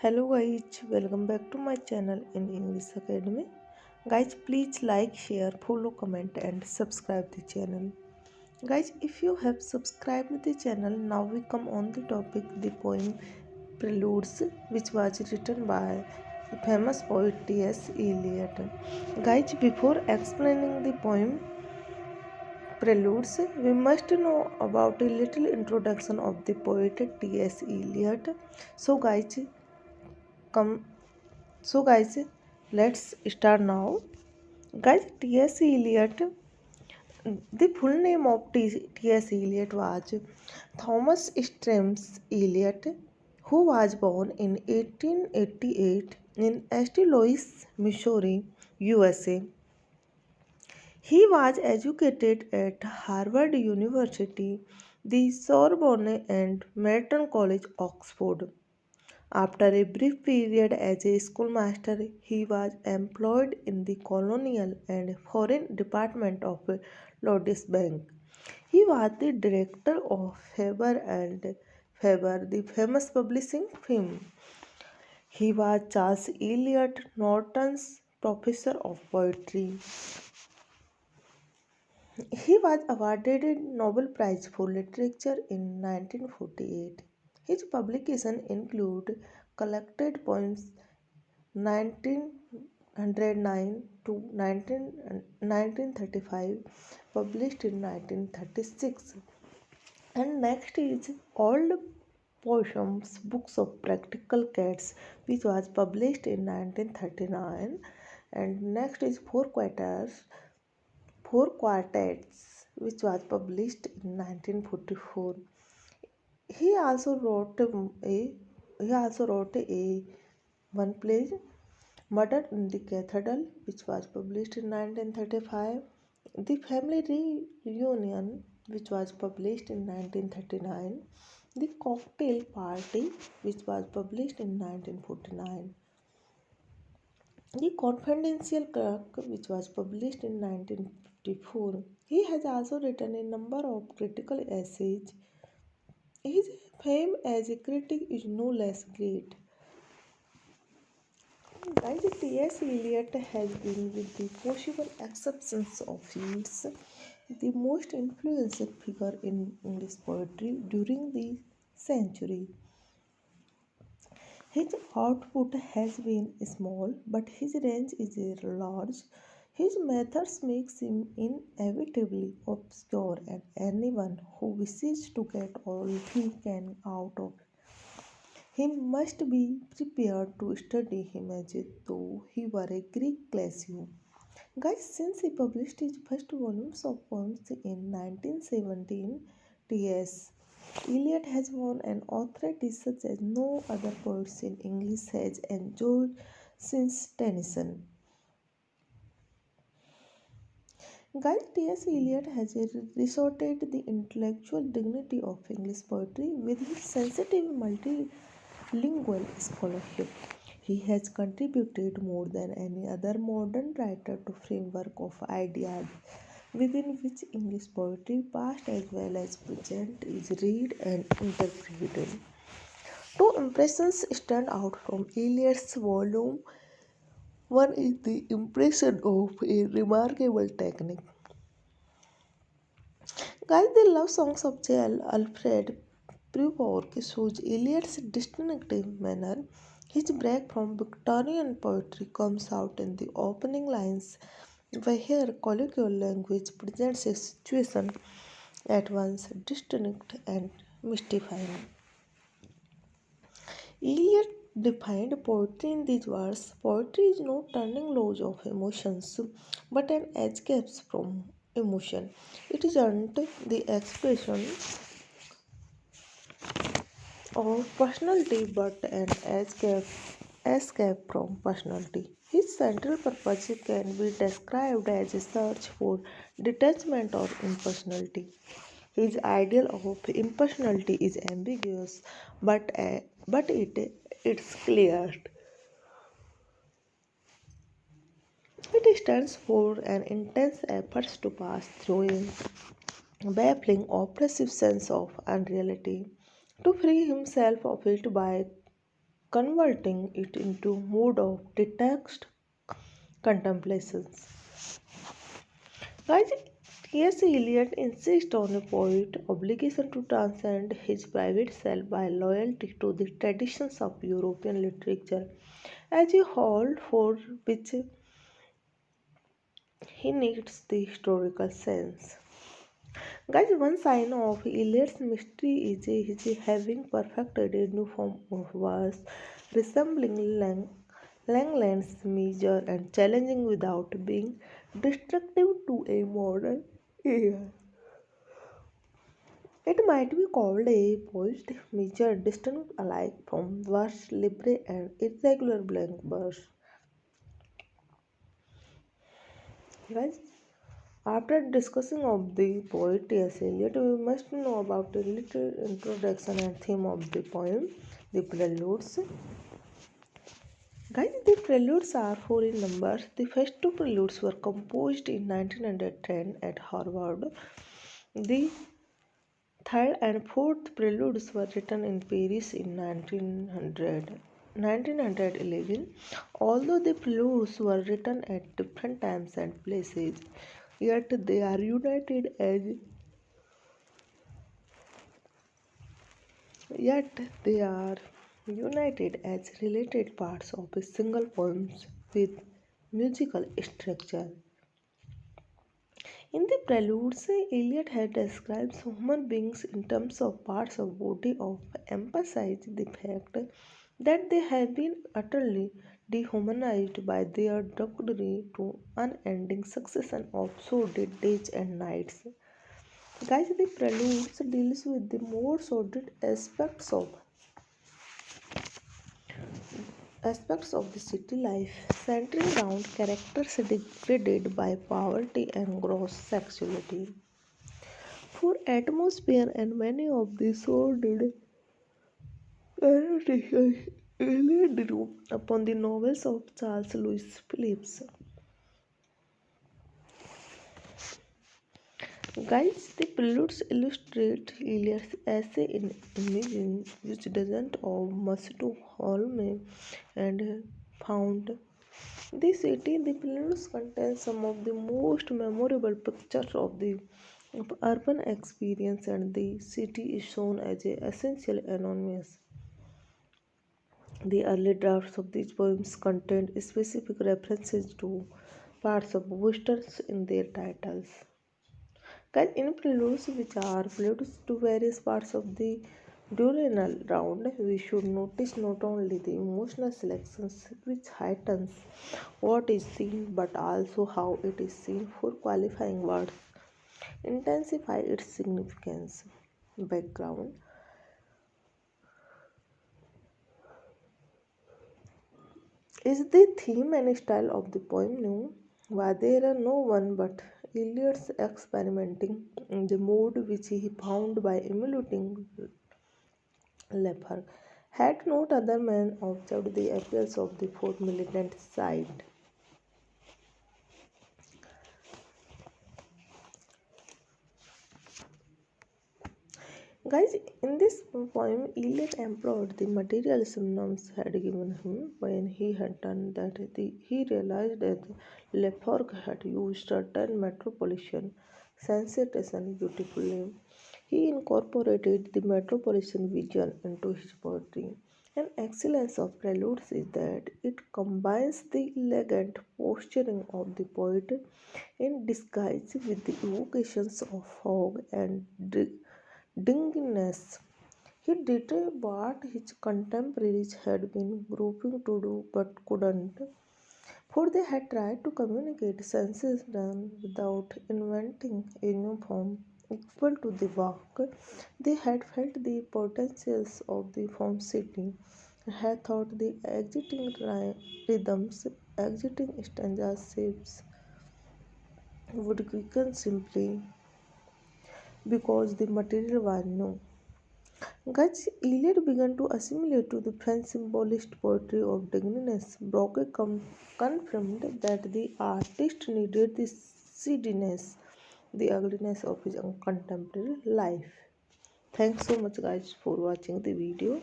Hello guys, welcome back to my channel in English Academy. Guys, please like, share, follow, comment and subscribe the channel. Guys, if you have subscribed the channel, now we come on the topic the poem Preludes, which was written by the famous poet T.S. Eliot. Guys, before explaining the poem Preludes, we must know about a little introduction of the poet T.S. Eliot. So guys, come So, guys, let's start now. Guys, T.S. Eliot, the full name of T.S. Eliot was Thomas Streams Eliot, who was born in 1888 in St. Louis, Missouri, USA. He was educated at Harvard University, the Sorbonne, and Merton College, Oxford. After a brief period as a schoolmaster, he was employed in the colonial and foreign department of Lloyds Bank. He was the director of Faber and Faber, the famous publishing firm. He was Charles Eliot Norton's professor of poetry. He was awarded a Nobel Prize for Literature in 1948. His publications include collected poems 1909 to 1935, published in 1936. And next is Old Possums Books of Practical Cats, which was published in 1939. And next is Four Quartets, which was published in 1944. He also wrote a he also wrote a one play, Murder in the Cathedral, which was published in 1935. The Family Reunion, which was published in 1939. The Cocktail Party, which was published in 1949. The Confidential Clerk, which was published in 1954. He has also written a number of critical essays. His fame as a critic is no less great. Guys, T.S. Eliot has been, with the possible exceptions of Yeats, the most influential figure in English poetry during the century. His output has been small, but his range is large. His methods makes him inevitably obscure, and anyone who wishes to get all he can out of him must be prepared to study him as though he were a Greek classic. Guys, since he published his first volumes of poems in 1917, T.S. Eliot has won an authority such as no other poet in English has enjoyed since Tennyson. Guys, T.S. Eliot has resorted the intellectual dignity of English poetry with his sensitive multilingual scholarship. He has contributed more than any other modern writer to framework of ideas within which English poetry, past as well as present, is read and interpreted. Two impressions stand out from Eliot's volume. One is the impression of a remarkable technique. Guys, the love songs of J.L. Alfred Prufrock shows Eliot's distinctive manner. His break from Victorian poetry comes out in the opening lines, where colloquial language presents a situation at once distinct and mystifying. Eliot defined poetry in these words: poetry is no turning loose of emotions, but an escape from emotion. It isn't the expression of personality, but an escape from personality. His central purpose can be described as a search for detachment or impersonality. His ideal of impersonality is ambiguous, but it's clear. It stands for an intense effort to pass through a baffling, oppressive sense of unreality, to free himself of it by converting it into mood of detached contemplations. Guys, T.S. Eliot insists on a poet's obligation to transcend his private self by loyalty to the traditions of European literature as a whole, for which he needs the historical sense. Guys, one sign of Eliot's mystery is his having perfected a new form of verse resembling Langland's measure and challenging without being destructive to a modern ear. It might be called a poised measure distinct alike from verse libre and irregular blank verse. Guys, after discussing of the poet T.S. Eliot, we must know about the little introduction and theme of the poem, the preludes. Guys, the preludes are four in numbers. The first two preludes were composed in 1910 at Harvard. The third and fourth preludes were written in Paris in 1911. Although the preludes were written at different times and places, yet they are Yet they are united as related parts of a single poem with musical structure. In the preludes, Eliot had described human beings in terms of parts of body of emphasized the fact that they have been utterly dehumanized by their drudgery to unending succession of sordid days and nights. Guys, the preludes deals with the more sordid aspects of the city life, centering around characters degraded by poverty and gross sexuality. For atmosphere and many of the sordid annotations Eliot drew upon the novels of Charles Louis Phillips. Guys, the preludes illustrate Eliot's essay in imaging, which doesn't owe much to Holme and found the city. The preludes contain some of the most memorable pictures of the urban experience, and the city is shown as a essential anonymous. The early drafts of these poems contained specific references to parts of westerns in their titles. Guys, in preludes, which are preludes to various parts of the diurnal round, we should notice not only the emotional selections which heightens what is seen, but also how it is seen, for qualifying words intensify its significance. Background. Is the theme and style of the poem new? Why there are no one but Eliot's experimenting in the mode which he found by emulating Leffer. Had not other men observed the appeals of the fourth militant side? Guys, in this poem, Eliot employed the materialism Nums had given him. When he had done that, he realized that Lefort had used certain metropolitan sensation beautifully. He incorporated the metropolitan vision into his poetry. An excellence of preludes is that it combines the elegant posturing of the poet in disguise with the evocations of fog and dinginess. He did what his contemporaries had been groping to do but couldn't, for they had tried to communicate sensation without inventing a new form equal to the work. They had felt the potentials of the form city, had thought the exiting rhythms, exiting stanzas shapes would quicken simply because the material was new. Guys, Eliot began to assimilate to the French symbolist poetry of Degas. Broca confirmed that the artist needed the seediness, the ugliness of his contemporary life. Thanks so much, guys, for watching the video.